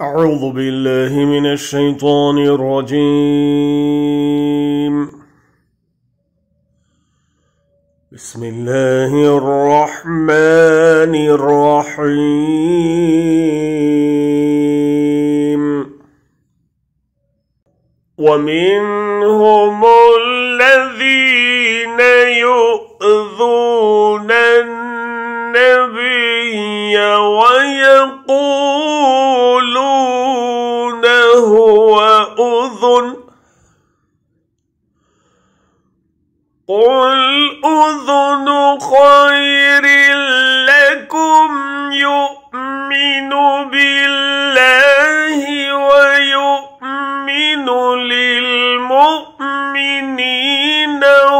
أعوذ بالله من الشيطان الرجيم. بسم الله الرحمن الرحيم. ومنهم الذين يؤذون النبي ويقولون هو أذن قل أذن خير لكم يؤمن بالله ويؤمن للمؤمنين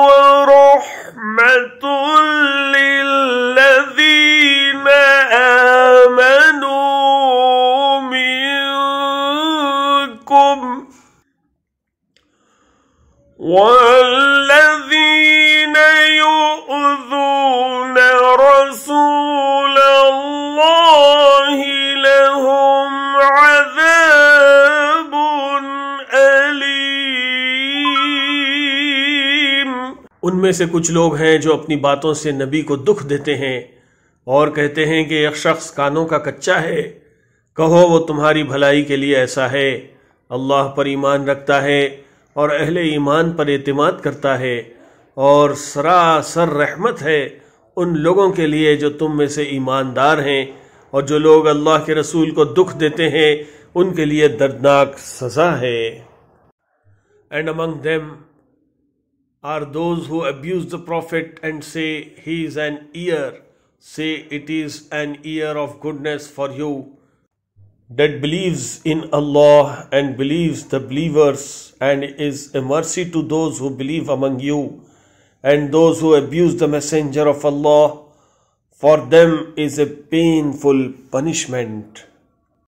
ورحمة للذين آمنوا منكم والذين يؤذون رسول الله لهم عذاب أليم। उनमें से कुछ लोग हैं जो अपनी बातों से नबी को दुख देते हैं और कहते हैं कि एक शख्स कानों का कच्चा है। कहो वो तुम्हारी भलाई के लिए ऐसा है। अल्लाह पर ईमान रखता है और अहले ईमान पर एतमाद करता है और सरासर रहमत है उन लोगों के लिए जो तुम में से ईमानदार हैं, और जो लोग अल्लाह के रसूल को दुख देते हैं उनके लिए दर्दनाक सज़ा है। And among them are those who abuse the Prophet and say he is an ear. Say it is an ear of goodness for you that believes in Allah and believes the believers, and is a mercy to those who believe among you. And those who abuse the messenger of Allah, for them is a painful punishment.